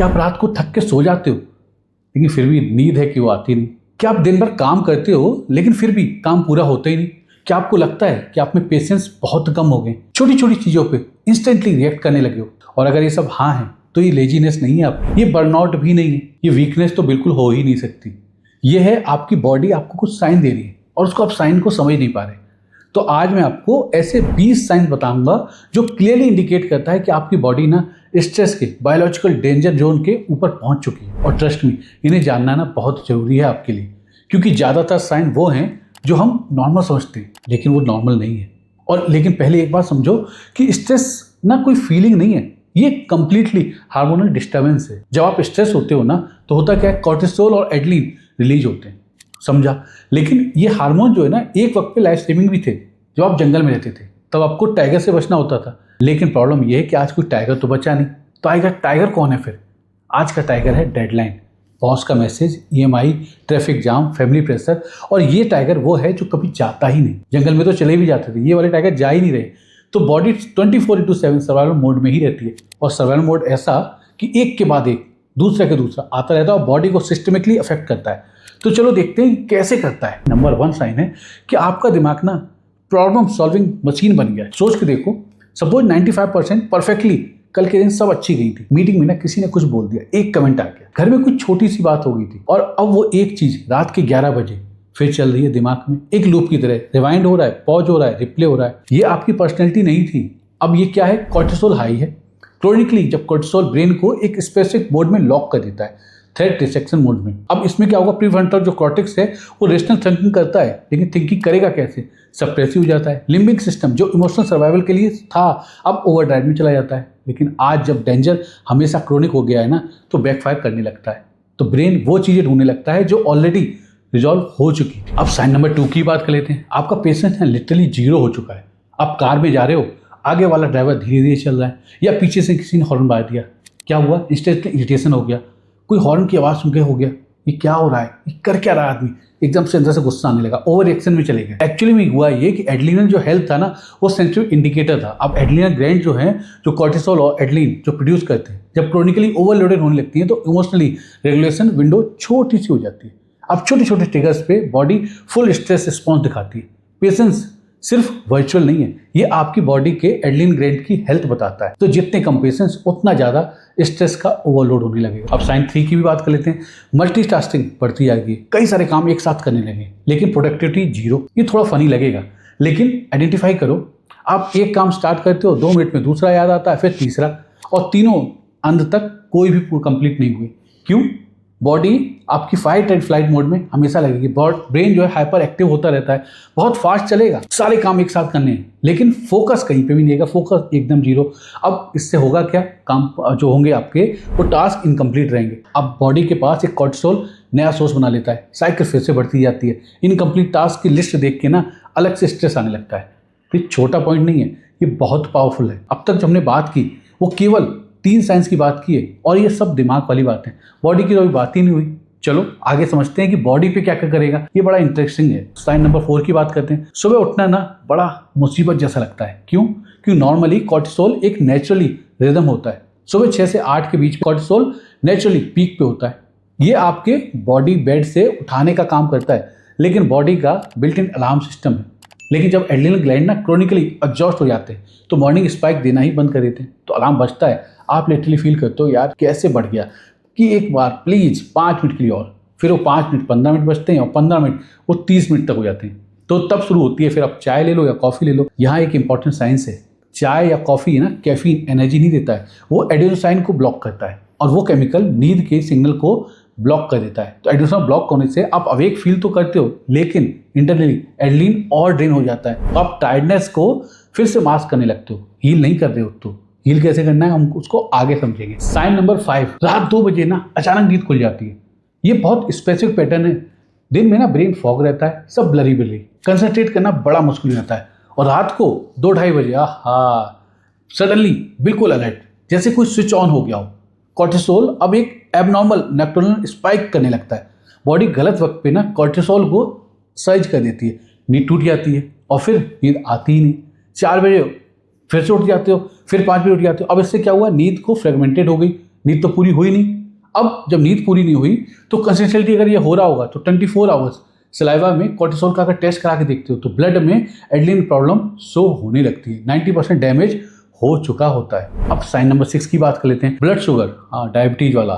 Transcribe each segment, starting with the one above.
क्या आप रात को थक के सो जाते हो लेकिन फिर भी नींद है कि वो आती नहीं? क्या आप दिन भर काम करते हो लेकिन फिर भी काम पूरा होता ही नहीं? क्या आपको लगता है कि आप में पेशेंस बहुत कम हो गए, छोटी छोटी चीज़ों पे इंस्टेंटली रिएक्ट करने लगे हो? और अगर ये सब हाँ है तो ये लेजीनेस नहीं है आपकी, ये बर्नआउट भी नहीं है, ये वीकनेस तो बिल्कुल हो ही नहीं सकती। ये है आपकी बॉडी आपको कुछ साइन दे रही है और उसको आप साइन को समझ नहीं पा रहे। तो आज मैं आपको ऐसे 20 साइन बताऊंगा जो क्लियरली इंडिकेट करता है कि आपकी बॉडी ना स्ट्रेस के बायोलॉजिकल डेंजर जोन के ऊपर पहुंच चुकी है। और ट्रस्ट मी, इन्हें जानना ना बहुत जरूरी है आपके लिए, क्योंकि ज़्यादातर साइन वो हैं जो हम नॉर्मल समझते हैं लेकिन वो नॉर्मल नहीं है। और लेकिन पहले एक बात समझो कि स्ट्रेस ना कोई फीलिंग नहीं है, ये कंप्लीटली हार्मोनल डिस्टर्बेंस है। जब आप स्ट्रेस होते हो ना तो होता क्या है, कॉर्टिसोल और एड्रेनलिन रिलीज होते हैं, समझा? लेकिन ये हार्मोन जो है ना एक वक्त पे लाइफ सेविंग भी थे। जब आप जंगल में रहते थे तब आपको टाइगर से बचना होता था, लेकिन प्रॉब्लम ये है कि आज कोई टाइगर तो बचा नहीं। तो टाइगर कौन है फिर? आज का टाइगर है डेडलाइन, बॉस का message, EMI, traffic jam, family pressure. और ये टाइगर वो है जो कभी जाता ही नहीं। जंगल में तो चले भी जाते थे, ये वाले टाइगर जा ही नहीं रहे। तो बॉडी 24/7 सर्वाइवल मोड में ही रहती है। और सर्वाइवल मोड ऐसा कि एक के बाद एक, दूसरा के दूसरा आता रहता है और बॉडी को सिस्टमेटिकली अफेक्ट करता है। तो चलो देखते हैं कैसे करता है। नंबर 1 साइन है कि आपका दिमाग ना प्रॉब्लम सॉल्विंग मशीन बन गया है। सोच के देखो, सपोज 95% परफेक्टली कल के दिन सब अच्छी गई थी, मीटिंग में ना किसी ने कुछ बोल दिया, एक कमेंट आ गया, घर में कुछ छोटी सी बात हो गई थी और अब वो एक चीज रात के 11 बजे फिर चल रही है दिमाग में, एक लूप की तरह रिवाइंड हो रहा है, पॉज हो रहा है, रिप्ले हो रहा है। ये आपकी पर्सनैलिटी नहीं थी, अब ये क्या है? कॉर्टिसोल हाई है। क्रोनिकली जब कॉर्टिसोल ब्रेन को एक स्पेसिफिक मोड में लॉक कर देता है, थ्रेट डिटेक्शन मोड में। अब इसमें क्या होगा, प्रीफ्रंटल जो कॉर्टेक्स है वो रेशनल थिंकिंग करता है, लेकिन थिंकिंग करेगा कैसे? सप्रेसिव हो जाता है। लिम्बिक सिस्टम जो इमोशनल सर्वाइवल के लिए था अब ओवरड्राइव में चला जाता है। लेकिन आज जब डेंजर हमेशा क्रोनिक हो गया है ना तो बैकफायर करने लगता है। तो ब्रेन वो चीजें ढूंढने लगता है जो ऑलरेडी रिजॉल्व हो चुकी थी। अब साइन नंबर 2 की बात कर लेते हैं। आपका पेशेंस है लिटरली 0 हो चुका है। आप कार में जा रहे हो, आगे वाला ड्राइवर धीरे धीरे चल रहा है या पीछे से किसी ने हॉर्न मार दिया, क्या हुआ? इंस्टेंटली इरिटेशन हो गया, कोई हॉर्न की आवाज़ सुन के हो गया ये क्या हो रहा है, ये कर क्या रहा है आदमी, एकदम से अंदर से गुस्सा आने लगा, ओवर रिएक्शन में चले गए। एक्चुअली में हुआ ये कि एड्रेनलिन जो हेल्थ था ना वो सेंसिटिव इंडिकेटर था। अब एड्रेनलिन ग्लैंड जो है जो कॉर्टिसोल और एड्रेनलिन जो प्रोड्यूस करते हैं, जब क्रोनिकली ओवरलोडेड होने लगती है तो इमोशनली रेगुलेशन विंडो छोटी सी हो जाती है। अब छोटे छोटे ट्रिगर्स पे बॉडी फुल स्ट्रेस रिस्पॉन्स दिखाती है। पेशेंस सिर्फ वर्चुअल नहीं है, ये आपकी बॉडी के एड्रेनलिन ग्लैंड की हेल्थ बताता है। तो जितने कम पेशेंस उतना ज़्यादा स्ट्रेस का ओवरलोड होने लगेगा। अब साइन 3 की भी बात कर लेते हैं। मल्टीटास्किंग बढ़ती जाएगी, कई सारे काम एक साथ करने लगे लेकिन प्रोडक्टिविटी 0। ये थोड़ा फनी लगेगा लेकिन आइडेंटिफाई करो, आप एक काम स्टार्ट करते हो, 2 मिनट में दूसरा याद आता है, फिर तीसरा, और तीनों अंत तक कोई भी कंप्लीट नहीं हुई। क्यों? बॉडी आपकी फाइट एंड फ्लाइट मोड में हमेशा लगेगी। ब्रेन जो है हाइपर एक्टिव होता रहता है, बहुत फास्ट चलेगा, सारे काम एक साथ करने हैं लेकिन फोकस कहीं पे भी नहीं रहेगा, फोकस एकदम 0। अब इससे होगा क्या? काम जो होंगे आपके वो टास्क इनकम्प्लीट रहेंगे। अब बॉडी के पास एक कॉर्टिसोल नया सोर्स बना लेता है, साइकिल फिर से बढ़ती जाती है। इनकम्प्लीट टास्क की लिस्ट देख के ना अलग से स्ट्रेस आने लगता है। ये छोटा पॉइंट नहीं है, ये बहुत पावरफुल है। अब तक जो हमने बात की वो केवल 3 साइंस की बात की है और ये सब दिमाग वाली बात है, बॉडी की तो अभी बात ही नहीं हुई। चलो आगे समझते हैं कि बॉडी पे क्या क्या करेगा, ये बड़ा इंटरेस्टिंग है। साइन नंबर 4 की बात करते हैं। सुबह उठना ना बड़ा मुसीबत जैसा लगता है। क्यों? क्योंकि नॉर्मली कॉर्टिसोल एक नेचुरली रिदम होता है, सुबह 6 से 8 के बीच कॉर्टिसोल नेचुरली पीक पे होता है। ये आपके बॉडी बेड से उठाने का काम करता है, लेकिन बॉडी का बिल्ट इन अलार्म सिस्टम है। लेकिन जब एड्रेनलिन ग्लैंड ना क्रोनिकली एग्जॉस्ट हो जाते हैं तो मॉर्निंग स्पाइक देना ही बंद कर देते हैं, तो अलार्म बजता है। आप लिटरली फील करते हो यार कैसे बढ़ गया, कि एक बार प्लीज 5 मिनट के लिए और, फिर वो 5 मिनट 15 मिनट बचते हैं और 15 मिनट वो 30 मिनट तक हो जाते हैं। तो तब शुरू होती है फिर आप चाय ले लो या कॉफ़ी ले लो। यहाँ एक इंपॉर्टेंट साइंस है, चाय या कॉफ़ी है ना कैफीन एनर्जी नहीं देता है, वो एडेनोसाइन को ब्लॉक करता है और वो केमिकल नींद के सिग्नल को ब्लॉक कर देता है। तो एडेनोसाइन ब्लॉक होने से आप अवेक फील तो करते हो लेकिन इंटरनली एड्रेनलिन और ड्रेन हो जाता है, तो आप टायर्डनेस को फिर से मास्क करने लगते हो, हील नहीं कर रहे हो। तो हील कैसे करना है हम उसको आगे समझेंगे। साइन नंबर 5, रात 2 बजे ना अचानक नींद खुल जाती है। ये बहुत स्पेसिफिक पैटर्न है। दिन में ना ब्रेन फॉग रहता है, सब ब्लरी ब्लरी, कंसंट्रेट करना बड़ा मुश्किल रहता है, और रात को 2-2:30 बजे सडनली बिल्कुल अलर्ट, जैसे कोई स्विच ऑन हो गया हो। कॉर्टिसोल अब एक एबनॉर्मल नॉक्टर्नल स्पाइक करने लगता है। बॉडी गलत वक्त पे ना कॉर्टिसोल को सर्ज कर देती है, नींद टूट जाती है और फिर नींद आती ही नहीं। 4 बजे फिर से उठ जाते हो, फिर 5 बजे उठ जाते हो। अब इससे क्या हुआ, नींद को फ्रेगमेंटेड हो गई, नींद तो पूरी हुई नहीं। अब जब नींद पूरी नहीं हुई तो कंसिस्टेंटली अगर ये हो रहा होगा तो 24 आवर्स सलाइवा में कोर्टिसोल का अगर टेस्ट करा के देखते हो तो ब्लड में एड्रेनलिन प्रॉब्लम शो होने लगती है। 90% डैमेज हो चुका होता है। अब साइन नंबर 6 की बात कर लेते हैं। ब्लड शुगर, डायबिटीज वाला,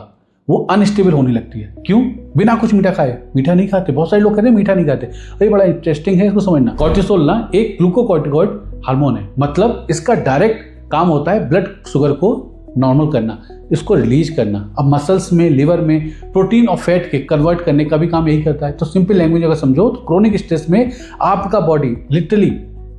वो अनस्टेबल होने लगती है। क्यों? बिना कुछ मीठा खाए। मीठा नहीं खाते, बहुत सारे लोग कहते हैं मीठा नहीं खाते। अरे बड़ा इंटरेस्टिंग है इसको समझना। कोर्टिसोल ना एक ग्लूकोकॉर्टिकॉइड हार्मोन है, मतलब इसका डायरेक्ट काम होता है ब्लड शुगर को नॉर्मल करना, इसको रिलीज करना। अब मसल्स में, लिवर में प्रोटीन और फैट के कन्वर्ट करने का भी काम यही करता है। तो सिंपल लैंग्वेज अगर समझो तो क्रोनिक स्ट्रेस में आपका बॉडी लिटरली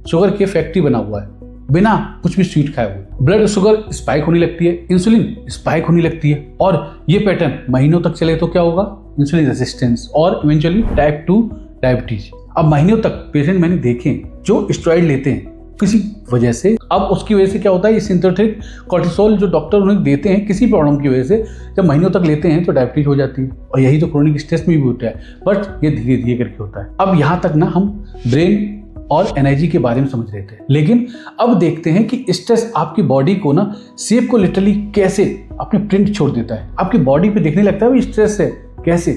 शुगर के फैक्ट्री बना हुआ है, बिना कुछ भी स्वीट खाए हुए। ब्लड शुगर स्पाइक होने लगती है, इंसुलिन स्पाइक होने लगती है, और ये पैटर्न महीनों तक चले तो क्या होगा? इंसुलिन रेजिस्टेंस और इवेंचुअली टाइप 2 डायबिटीज। अब महीनों तक पेशेंट मैंने देखे जो स्टेरॉइड लेते हैं किसी वजह से, अब उसकी वजह से क्या होता है, ये सिंथेटिक कोर्टिसोल जो डॉक्टर उन्हें देते हैं किसी प्रॉब्लम की वजह से, जब महीनों तक लेते हैं तो डायबिटीज हो जाती है। और यही तो क्रोनिक स्ट्रेस में भी होता है, बट ये धीरे धीरे करके होता है। अब यहाँ तक ना हम ब्रेन और एनर्जी के बारे में समझ रहे थे, लेकिन अब देखते हैं कि स्ट्रेस आपकी बॉडी को ना शेप को लिटरली कैसे अपने प्रिंट छोड़ देता है, आपकी बॉडी पे देखने लगता है वो स्ट्रेस है कैसे।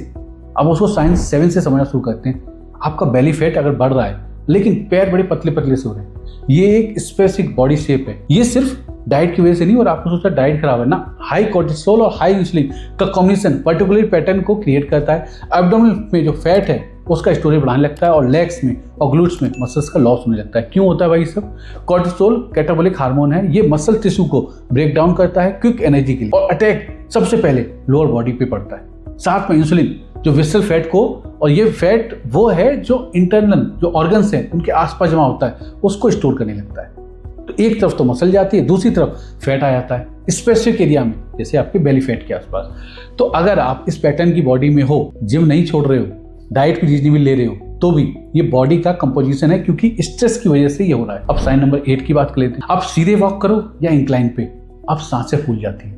अब उसको साइंस 7 से समझना शुरू करते हैं। आपका बेली फैट अगर बढ़ रहा है लेकिन पैर बड़े पतले पतले से हो रहे हैं, ये एक स्पेसिफिक बॉडी शेप है। ये सिर्फ डाइट की वजह से नहीं, और आपको सोचा डाइट खराब है ना, हाई कोर्टिसोल और हाई इंसुलिन का कॉम्बिनेशन पर्टिकुलर पैटर्न को क्रिएट करता है। एब्डोमेन में जो फैट है उसका स्टोरेज बढ़ाने लगता है, और लेग्स में और ग्लूट्स में मसल्स का लॉस होने लगता है। क्यों होता है भाई सब? कोर्टिसोल कैटाबॉलिक हार्मोन है, ये मसल टिश्यू को ब्रेक डाउन करता है क्विक एनर्जी के लिए, और अटैक सबसे पहले लोअर बॉडी पे पड़ता है। साथ में इंसुलिन जो विसरल फैट को, और ये फैट वो है जो इंटरनल जो ऑर्गन्स हैं उनके आसपास जमा होता है, उसको स्टोर करने लगता है। तो एक तरफ तो मसल जाती है, दूसरी तरफ फैट आ जाता है स्पेसिफिक एरिया में, जैसे आपके बेली फैट के आसपास। तो अगर आप इस पैटर्न की बॉडी में हो, जिम नहीं छोड़ रहे हो, डाइट भी रीजनेबल ले रहे हो, तो भी ये बॉडी का कंपोजिशन है, क्योंकि स्ट्रेस की वजह से ये हो रहा है। अब साइन नंबर 8 की बात कर लेते हैं। आप सीधे वॉक करो या इंक्लाइन पे, आप सांसें फूल जाती है,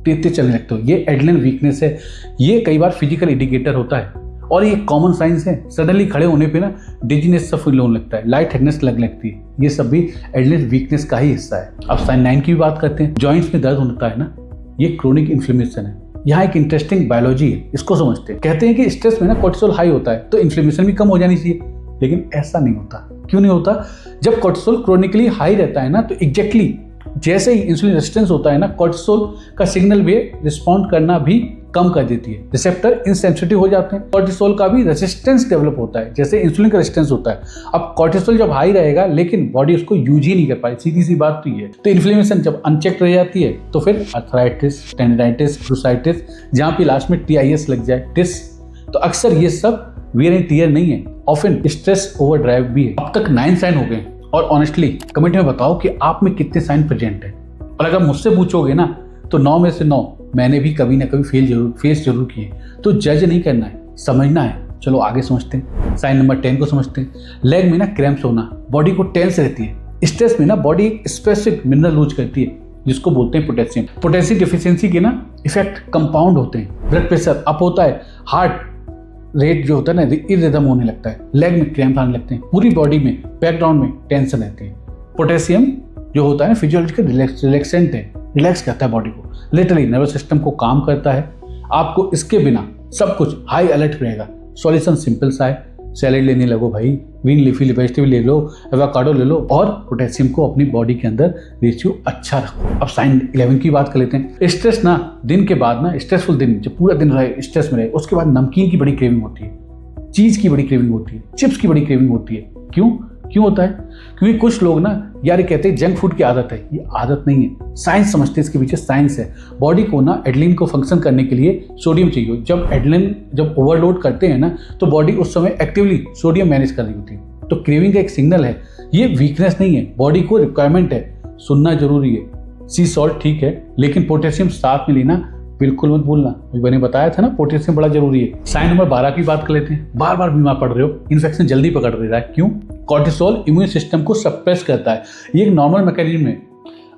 तेज तेज चलने लगते हो। ये एड्रेनलिन वीकनेस है, ये कई बार फिजिकल इंडिकेटर होता है, और ये कॉमन साइंस है। सडनली खड़े होने पे ना डिजीनेस सा फील होने लगता है, लाइट हेडनेस लगने लगती है, ये सब भी एड्रेनलिन वीकनेस का ही हिस्सा है। अब साइन 9 की भी बात करते हैं। जॉइंट्स में दर्द होता है ना, ये क्रोनिक इन्फ्लेमेशन है। यहाँ एक इंटरेस्टिंग बायोलॉजी है, इसको समझते हैं। कहते हैं कि स्ट्रेस में ना कोर्टिसोल हाई होता है तो इन्फ्लेमेशन भी कम हो जानी चाहिए, लेकिन ऐसा नहीं होता। क्यों नहीं होता? जब कोर्टिसोल क्रोनिकली हाई रहता है ना, तो एग्जैक्टली जैसे ही इंसुलिन रेजिस्टेंस होता है ना, कोर्टिसोल का सिग्नल वे रिस्पॉन्ड करना भी कम कर देती है, रिसेप्टर इनसेंसिटिव हो जाते हैं। कोर्टिसोल का भी रेजिस्टेंस डेवलप होता है, जैसे इंसुलिन का रेजिस्टेंस होता है। अब कोर्टिसोल जब हाई रहेगा लेकिन बॉडी उसको यूज ही नहीं कर पाई, सीधी सी बात तो ये है। तो इन्फ्लेमेशन जब अनचेक रह जाती है तो फिर अर्थराइटिस, टेंडाइटिस, ब्रूसाइटिस, जहाँ पे लास्ट में TIS लग जाए, टिस, तो अक्सर ये सब वियर एंड टियर नहीं है, ऑफन स्ट्रेस ओवरड्राइव भी है। अब तक 9 साइन हो गए, और ऑनेस्टली कमेंट में बताओ कि आप में कितने साइन प्रेजेंट है। और अगर मुझसे पूछोगे ना तो 9 में से 9 मैंने भी कभी ना कभी फेस जरूर किए। तो जज नहीं करना है, समझना है। चलो आगे समझते हैं। साइन नंबर 10 को समझते हैं। लेग में ना क्रैम्प्स होना, बॉडी को टेंस रहती है। स्ट्रेस में ना बॉडी एक स्पेसिफिक मिनरल लूज करती है जिसको बोलते हैं पोटेशियम। पोटेशियम डिफिशियंसी के ना इफेक्ट कंपाउंड होते हैं। ब्लड प्रेशर अप होता है, हार्ट रेट जो होता है ना इरिदम होने लगता है, लेग में क्रैम्प आने लगते हैं, पूरी बॉडी में बैकग्राउंड में टेंशन रहती है। पोटेशियम जो होता है ना फिजियोलॉजिकल रिलैक्सेंट है, रिलैक्स करता है बॉडी को, लिटरली नर्वस सिस्टम को काम करता है। आपको इसके बिना सब कुछ हाई अलर्ट रहेगा। सॉल्यूशन सिंपल सा है, सैलेड लेने लगो भाई, ग्रीन लीफी वेजिटेबल ले लो, एवोकाडो ले लो, और पोटेशियम को अपनी बॉडी के अंदर रेशियो अच्छा रखो। अब साइन 11 की बात कर लेते हैं। स्ट्रेस ना दिन के बाद ना, स्ट्रेसफुल दिन जब पूरा दिन रहे स्ट्रेस में रहे, उसके बाद नमकीन की बड़ी क्रेविंग होती है, चीज की बड़ी क्रेविंग होती है, चिप्स की बड़ी क्रेविंग होती है। क्यों होता है? क्योंकि कुछ लोग ना यार ये कहते हैं जंक फूड की आदत है। ये आदत नहीं है, साइंस समझते हैं, इसके पीछे साइंस है। बॉडी को ना एड्रेनलिन को फंक्शन करने के लिए सोडियम चाहिए। जब एड्रेनलिन जब ओवरलोड करते हैं ना, तो बॉडी उस समय एक्टिवली सोडियम मैनेज कर रही होती है। तो क्रेविंग का एक सिग्नल है, ये वीकनेस नहीं है, बॉडी को रिक्वायरमेंट है। सुनना जरूरी है। सी सॉल्ट ठीक है, लेकिन पोटेशियम साथ में लेना बिल्कुल मत भूलना। मैंने बताया था ना पोटेशियम बड़ा जरूरी है। साइन नंबर 12 की बात कर लेते हैं। बार बार बीमार पड़ रहे हो, इन्फेक्शन जल्दी पकड़ रहा है। क्यों? कोर्टिसोल इम्यून सिस्टम को सप्रेस करता है। ये एक नॉर्मल मैकेनिज्म है।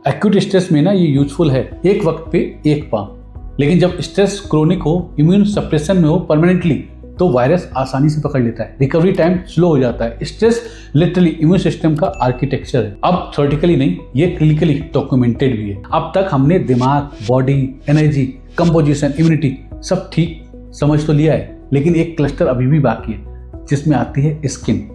एक्यूट स्ट्रेस में ना ये यूजफुल है, एक वक्त पे एक पाम। लेकिन जब स्ट्रेस क्रोनिक हो, इम्यून सप्रेशन में हो परमानेंटली, तो वायरस आसानी से पकड़ लेता है, रिकवरी टाइम स्लो हो जाता है। स्ट्रेस लिटरली इम्यून सिस्टम का आर्किटेक्चर है। अब थ्योरेटिकली नहीं, ये क्लिनिकली डॉक्यूमेंटेड भी है। अब तक हमने दिमाग, बॉडी, एनर्जी, कंपोजिशन, इम्यूनिटी सब ठीक समझ तो लिया है, लेकिन एक क्लस्टर अभी भी बाकी है जिसमें आती है स्किन,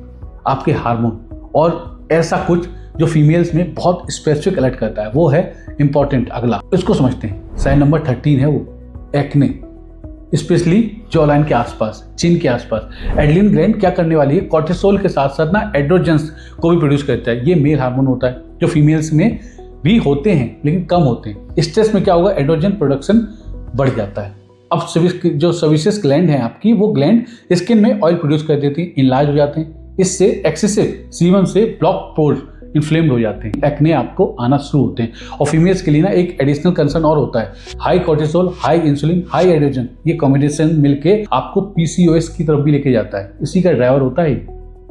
आपके हार्मोन और ऐसा कुछ जो फीमेल्स में बहुत स्पेसिफिक अलर्ट करता है। वो है इंपॉर्टेंट अगला, इसको समझते हैं। साइन नंबर 13 है वो एक्ने, स्पेशली जॉलाइन के आसपास, चिन के आसपास। एड्रेनल ग्लैंड क्या करने वाली है, कॉर्टिसोल के साथ साथ ना एड्रोजेंस को भी प्रोड्यूस करता है। ये मेल हार्मोन होता है जो फीमेल्स में भी होते हैं लेकिन कम होते हैं। स्ट्रेस में क्या होगा, एड्रोजन प्रोडक्शन बढ़ जाता है। अब जो सर्विसेस ग्लैंड है आपकी, वो ग्लैंड स्किन में ऑयल प्रोड्यूस कर देती है, इनलार्ज हो जाते हैं। इससे एक्सेसिव सीबम से ब्लॉक पोर्स इन्फ्लेम्ड हो जाते हैं, एक्ने आपको आना शुरू होते हैं। और फीमेल्स के लिए ना एक एडिशनल कंसर्न और होता है, high cortisol, high insulin, high androgen, ये कॉम्बिनेशन मिलके आपको पीसीओएस की तरफ भी लेके जाता है। इसी का ड्राइवर होता है।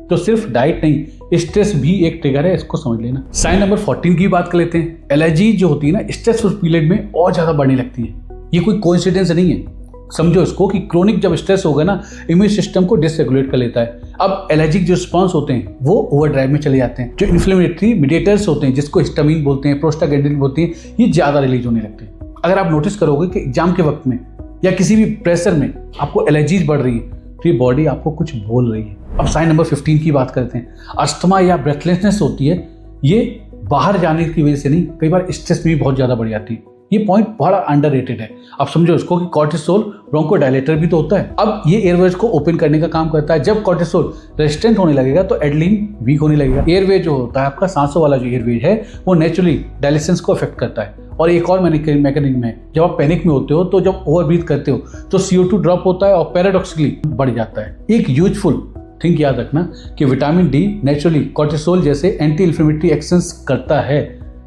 तो सिर्फ डाइट नहीं, स्ट्रेस भी एक ट्रिगर है, इसको समझ लेना। साइन नंबर 14 की बात कर लेते हैं। एलर्जी जो होती है ना, स्ट्रेसफुल पीरियड में और ज्यादा बढ़ने लगती है। ये कोई कोइंसिडेंस नहीं है, समझो इसको कि क्रोनिक जब स्ट्रेस होगा ना, इम्यून सिस्टम को डिसरेगुलेट कर लेता है। अब एलर्जिक जो रिस्पॉन्स होते हैं वो ओवरड्राइव में चले जाते हैं। जो इन्फ्लेमेटरी मीडिएटर्स होते हैं, जिसको हिस्टामिन बोलते हैं, प्रोस्टाग्लैंडिन बोलते हैं, ये ज्यादा रिलीज होने लगते हैं। अगर आप नोटिस करोगे कि एग्जाम के वक्त में या किसी भी प्रेशर में आपको एलर्जीज बढ़ रही है, तो ये बॉडी आपको कुछ बोल रही है। अब साइन नंबर 15 की बात करते हैं। अस्थमा या ब्रेथलेसनेस होती है, ये बाहर जाने की वजह से नहीं, कई बार स्ट्रेस में भी बहुत ज्यादा बढ़ जाती है। ये पॉइंट बड़ा अंडररेटेड है। अब समझो इसको कि कॉर्टिसोल ब्रोंकोडायलेटर भी तो होता है। अब ये एयरवेज को ओपन करने का काम करता है। जब कॉर्टिसोल रेजिस्टेंट होने लगेगा तो एड्रेनलिन वीक होने लगेगा। एयरवे जो होता है आपका, सांसों वाला जो एयरवेज है, वो नेचुरली डायलिसेंस को अफेक्ट करता है। और एक और मैकेनिज्म है, जब आप पैनिक में होते हो तो जब ओवर ब्रीथ करते हो तो CO2 ड्रॉप होता है और पैराडॉक्सिकली बढ़ जाता है। एक यूजफुल थिंग याद रखना कि विटामिन डी नेचुरली कॉर्टिसोल जैसे एंटी इन्फ्लेमेटरी एक्शंस करता है,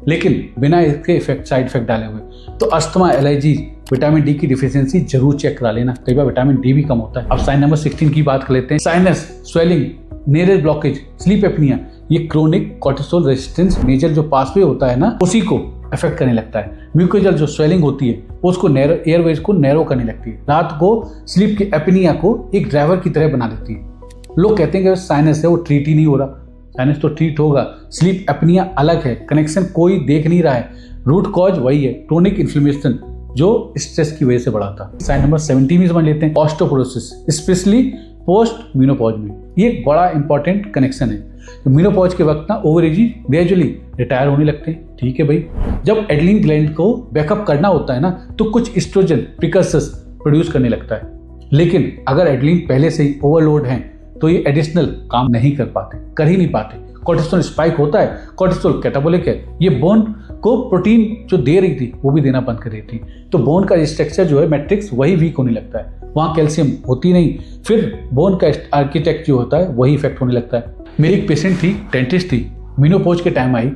लेकिन बिना इसके साइड इफेक्ट डाले हुए। तो अस्थमा, एलर्जी, विटामिन डी की डिफिशियंसी जरूर चेक करा लेना, कई बार विटामिन डी भी कम होता है। अब साइन नंबर 16 की बात कर लेते हैं। Sinus, swelling, nasal blockage, sleep apnoea, ये क्रोनिक कॉर्टिसोल रेजिस्टेंस नेजल जो पासवे होता है ना, उसी को अफेक्ट करने लगता है। म्यूकोजल जो स्वेलिंग होती है उसको एयरवेज को नैरो करने लगती है। रात को स्लीप की एपनिया को एक ड्राइवर की तरह बना देती है। लोग कहते हैं कि साइनस है वो ट्रीट ही नहीं हो रहा। साइनस तो ट्रीट होगा, स्लीप एपनिया अलग है, कनेक्शन कोई देख नहीं रहा है। रूट कॉज वही है, क्रोनिक इन्फ्लेमेशन जो स्ट्रेस की वजह से बढ़ा था। साइन नंबर 17 में समझ लेते हैं। ऑस्टियोपोरोसिस, स्पेशली पोस्ट मीनोपॉज में, ये एक बड़ा इंपॉर्टेंट कनेक्शन है। तो मीनोपॉज के वक्त ना ओवरेजी ग्रेजुअली रिटायर होने लगते हैं। ठीक है भाई, जब एड्रेनल ग्लैंड को बैकअप करना होता है ना, तो कुछ एस्ट्रोजन प्रिकर्सर्स प्रोड्यूस करने लगता है। लेकिन अगर एड्रेनल पहले से ही ओवरलोड है तो ये एडिशनल काम नहीं कर ही नहीं पाते। कॉर्टिसोल स्पाइक होता है, कॉर्टिसोल कैटाबोलिक है, ये बोन को प्रोटीन जो दे रही थी वो भी देना बंद कर देती। तो बोन का स्ट्रक्चर जो है, मैट्रिक्स, वही वीक होने लगता है, वहाँ कैल्शियम होती नहीं, फिर बोन का आर्किटेक्ट जो होता है वही इफेक्ट होने लगता है। मेरी एक पेशेंट थी, डेंटिस्ट थी, मेनोपॉज के टाइम आई,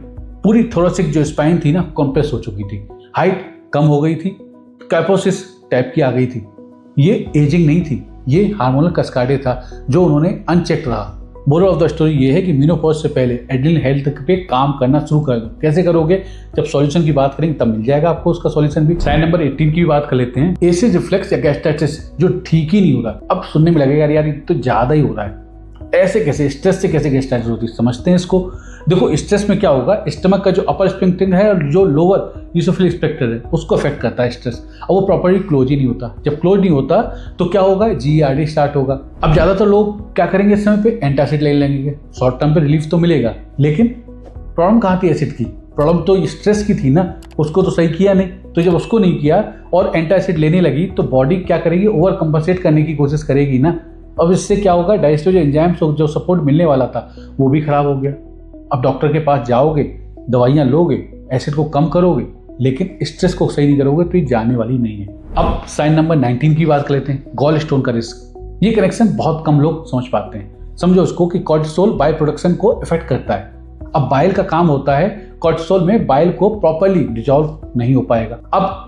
पूरी थोरेसिक जो स्पाइन थी ना कॉम्प्रेस हो चुकी थी, हाइट कम हो गई थी, कैपोसिस टाइप की आ गई थी। ये एजिंग नहीं थी, ये हार्मोनल कास्केड था जो उन्होंने अनचेक रहा। मोरल ऑफ द स्टोरी ये है कि मेनोपॉज से पहले एड्रेनल हेल्थ पे काम करना शुरू कर दो। कैसे करोगे, जब सॉल्यूशन की बात करेंगे तब मिल जाएगा आपको उसका सॉल्यूशन भी। साइन नंबर 18 की भी बात कर लेते हैं। एसिड रिफ्लेक्स या गैस्ट्राइटिस जो ठीक ही नहीं हो रहा। अब सुनने में लगेगा यार ये तो ज्यादा ही हो रहा है, ऐसे कैसे, स्ट्रेस से कैसे गैस्ट्राइटिस होती है, समझते हैं इसको। देखो, स्ट्रेस में क्या होगा, स्टमक का जो अपर स्फिंक्टर है और जो लोअर ईसोफेजिक स्फिंक्टर है उसको अफेक्ट करता है स्ट्रेस, और वो प्रॉपर्ली क्लोज ही नहीं होता। जब क्लोज नहीं होता तो क्या होगा, GERD स्टार्ट होगा। अब ज्यादातर लोग क्या करेंगे इस समय पे, एंटासिड लेने लगेंगे, शॉर्ट टर्म पे रिलीफ तो मिलेगा, लेकिन प्रॉब्लम कहाँ थी एसिड की, प्रॉब्लम तो स्ट्रेस की थी ना, उसको तो सही किया नहीं। तो जब उसको नहीं किया और एंटासिड लेने लगी तो बॉडी क्या करेगी, ओवर कंपनसेट करने की कोशिश करेगी ना। अब इससे क्या होगा, डाइजेस्टिव जो एंजाइम्स जो सपोर्ट मिलने वाला था वो भी खराब हो गया। अब डॉक्टर के पास जाओगे, दवाइयाँ लोगे, एसिड को कम करोगे, लेकिन स्ट्रेस को सही नहीं करोगे तो ये जाने वाली नहीं है। अब साइन नंबर 19 की बात कर लेते हैं। गॉल स्टोन का रिस्क, ये कनेक्शन बहुत कम लोग समझ पाते हैं। समझो इसको कि कॉर्टिसोल बाइल प्रोडक्शन को इफेक्ट करता है। अब बाइल का काम होता है, कॉर्टिसोल में बाइल को प्रॉपर्ली डिजॉल्व नहीं हो पाएगा। अब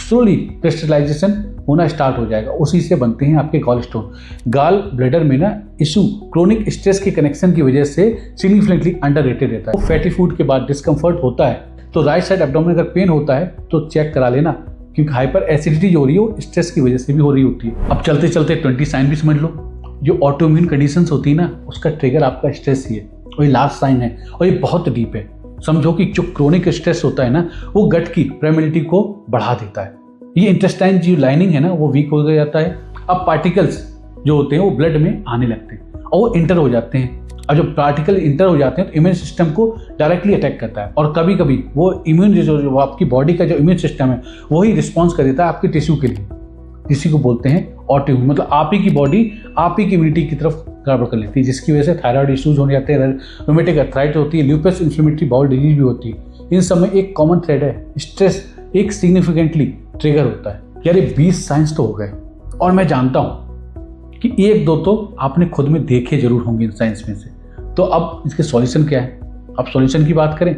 स्लोली क्रिस्टलाइजेशन होना स्टार्ट हो जाएगा, उसी से बनते हैं आपके गॉल स्टोन। गाल ब्लैडर में ना इशू क्रोनिक स्ट्रेस के कनेक्शन की वजह से सिग्निफिकेंटली अंडररेटेड रहता है। फैटी फूड के बाद डिस्कम्फर्ट होता है तो राइट साइड एब्डोमेन अगर पेन होता है तो चेक करा लेना, क्योंकि हाइपर एसिडिटी जो हो रही है वो स्ट्रेस की वजह से भी हो रही होती है। अब चलते चलते 20 साइन भी समझ लो। जो ऑटोइम्यून कंडीशंस होती है ना, उसका ट्रिगर आपका स्ट्रेस ही है, और ये लास्ट साइन है, और ये बहुत डीप है। समझो कि जो क्रोनिक स्ट्रेस होता है ना, वो गट की परमेबिलिटी को बढ़ा देता है। ये इंटेस्टाइन जो लाइनिंग है ना, वो वीक हो जाता है। अब पार्टिकल्स जो होते हैं वो ब्लड में आने लगते हैं और वो इंटर हो जाते हैं। और जब पार्टिकल इंटर हो जाते हैं तो इम्यून सिस्टम को डायरेक्टली अटैक करता है, और कभी कभी वो इम्यून जो आपकी बॉडी का जो इम्यून सिस्टम है वही रिस्पॉन्स कर देता है आपके टिश्यू के लिए। इसी को बोलते हैं ऑटोइम्यून, मतलब आप ही की बॉडी आप ही की इम्यूनिटी की तरफ गड़बड़ कर लेती है, जिसकी वजह से थायराइड इश्यूज होने जाते हैं, रूमेटिक आर्थराइटिस होती है, ल्यूपस इन्फ्लेमेटरी बाउल डिजीज भी होती है। इन सब में एक कॉमन थ्रेड है, स्ट्रेस एक सिग्निफिकेंटली ट्रिगर होता है। यार ये 20 साइंस तो हो गए, और मैं जानता हूँ कि एक दो तो आपने खुद में देखे जरूर होंगे इन साइंस में से। तो अब इसके सॉल्यूशन क्या है? अब सॉल्यूशन की बात करें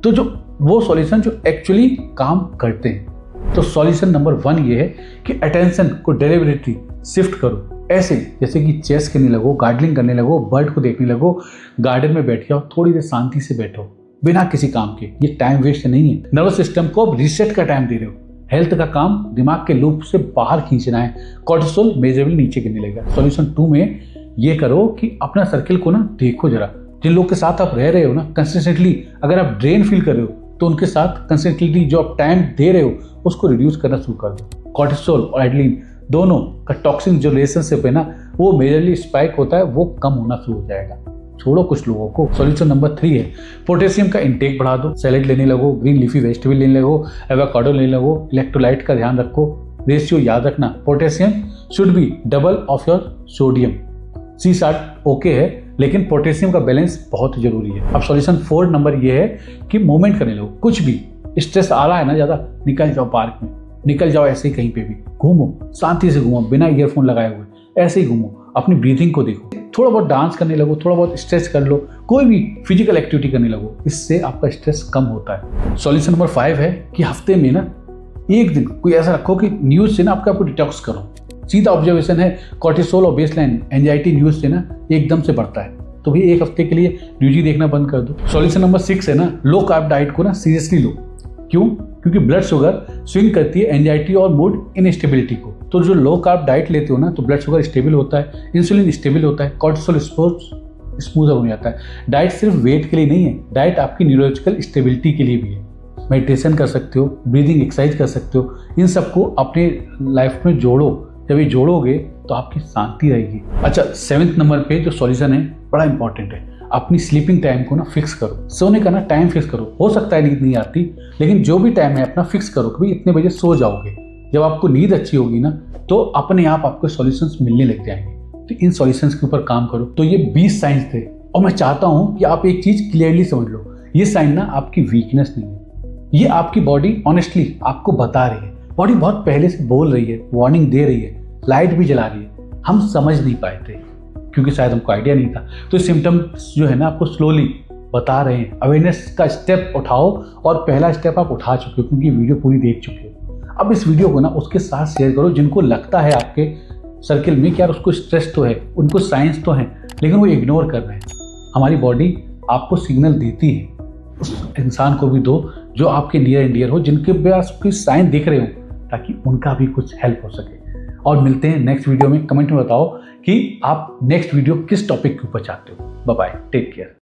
तो जो वो सॉल्यूशन जो एक्चुअली काम करते हैं, तो सॉल्यूशन नंबर 1 ये है कि अटेंशन को डेलिबरेटली शिफ्ट करो। ऐसे जैसे कि चेस करने लगो, गार्डनिंग करने लगो, बर्ड को देखने लगो, गार्डन में बैठ जाओ, थोड़ी देर शांति से बैठो बिना किसी काम के। ये टाइम वेस्ट नहीं है, नर्वस सिस्टम को अब रीसेट का टाइम दे रहे हो। हेल्थ का काम दिमाग के लूप से बाहर खींचना है, कॉर्टिसोल मेजरेबल नीचे गिरने लगेगा। सॉल्यूशन 2 में ये करो कि अपना सर्किल को ना देखो जरा, जिन लोग के साथ आप रह रहे हो ना कंसिस्टेंटली, अगर आप ड्रेन फील कर रहे हो तो उनके साथ कंसिस्टेंटली जो आप टाइम दे रहे हो उसको रिड्यूस करना शुरू कर दो। कॉर्टिसोल और एड्रेनलिन दोनों का टॉक्सिन जो रिलेशनशिप है ना, वो मेजरली स्पाइक होता है, वो कम होना शुरू हो जाएगा। छोड़ो कुछ लोगों को। सॉल्यूशन नंबर 3 है पोटेशियम का इंटेक बढ़ा दो। सैलेड लेने लगो, ग्रीन लीफी वेजिटेबल लेने लगो, एवोकाडो लेने लगो, इलेक्ट्रोलाइट का ध्यान रखो। रेशियो याद रखना, potassium should be double of your sodium. Sea salt okay है, लेकिन पोटेशियम का बैलेंस बहुत जरूरी है। अब सॉल्यूशन 4 नंबर ये है कि मूवमेंट करने लगो। कुछ भी स्ट्रेस आ रहा है ना ज़्यादा, निकल जाओ पार्क में, निकल जाओ, ऐसे ही कहीं पे भी घूमो, शांति से घूमो, बिना ईयरफोन लगाए हुए ऐसे ही घूमो, अपनी ब्रीथिंग को देखो, थोड़ा बहुत डांस करने लगो, थोड़ा बहुत स्ट्रेच कर लो, कोई भी फिजिकल एक्टिविटी करने लगो, इससे आपका स्ट्रेस कम होता है। सॉल्यूशन नंबर 5 है कि हफ्ते में ना एक दिन कोई ऐसा रखो कि न्यूज़ से ना आपको डिटॉक्स करो। सीधा ऑब्जर्वेशन है, कॉर्टिसोल और बेसलाइन एंजाइटी न्यूज़ से ना एकदम से बढ़ता है, तो भी एक हफ्ते के लिए न्यूज़ ही देखना बंद कर दो। सॉल्यूशन नंबर 6 है ना, लो कार्ब डाइट को ना सीरियसली लो। क्यों? क्योंकि ब्लड शुगर स्विंग करती है एंजाइटी और मूड इनस्टेबिलिटी को। तो जो लो कार्ब डाइट लेते हो ना, तो ब्लड शुगर स्टेबल होता है, इंसुलिन स्टेबल होता है, कॉर्टिसोल स्मूथर हो जाता है। डाइट सिर्फ वेट के लिए नहीं है, डाइट आपकी न्यूरोलॉजिकल स्टेबिलिटी के लिए भी है। मेडिटेशन कर सकते हो, ब्रीदिंग एक्सरसाइज कर सकते हो, इन सबको अपने लाइफ में जोड़ो। जब ये जोड़ोगे तो आपकी शांति रहेगी। अच्छा, 7th नंबर पे जो सॉल्यूशन है बड़ा इंपॉर्टेंट है, अपनी स्लीपिंग टाइम को ना फिक्स करो। सोने का ना टाइम फिक्स करो। हो सकता है नींद नहीं आती, लेकिन जो भी टाइम है अपना फिक्स करो कि भाई इतने बजे सो जाओगे। जब आपको नींद अच्छी होगी ना, तो अपने आप आपको सॉल्यूशंस मिलने लग जाएंगे। तो इन सॉल्यूशंस के ऊपर काम करो। तो ये 20 साइंस थे, और मैं चाहता हूँ कि आप एक चीज़ क्लियरली समझ लो, ये साइन ना आपकी वीकनेस नहीं है, ये आपकी बॉडी ऑनेस्टली आपको बता रही है। बॉडी बहुत पहले से बोल रही है, वार्निंग दे रही है, लाइट भी जला रही है। हम समझ नहीं पाए थे क्योंकि शायद हमको आइडिया नहीं था। तो सिम्टम्स जो है ना आपको स्लोली बता रहे हैं। अवेयरनेस का स्टेप उठाओ, और पहला स्टेप आप उठा चुके हो क्योंकि वीडियो पूरी देख चुके हो। अब इस वीडियो को ना उसके साथ शेयर करो जिनको लगता है आपके सर्किल में कि यार उसको स्ट्रेस तो है, उनको साइंस तो है, लेकिन वो इग्नोर कर रहे हैं। हमारी बॉडी आपको सिग्नल देती है, उस इंसान को भी दो जो आपके नियर एंड डियर हो, जिनके पास कोई साइन दिख रहे हो, ताकि उनका भी कुछ हेल्प हो सके। और मिलते हैं नेक्स्ट वीडियो में। कमेंट में बताओ कि आप नेक्स्ट वीडियो किस टॉपिक के ऊपर चाहते हो। Bye bye, take care.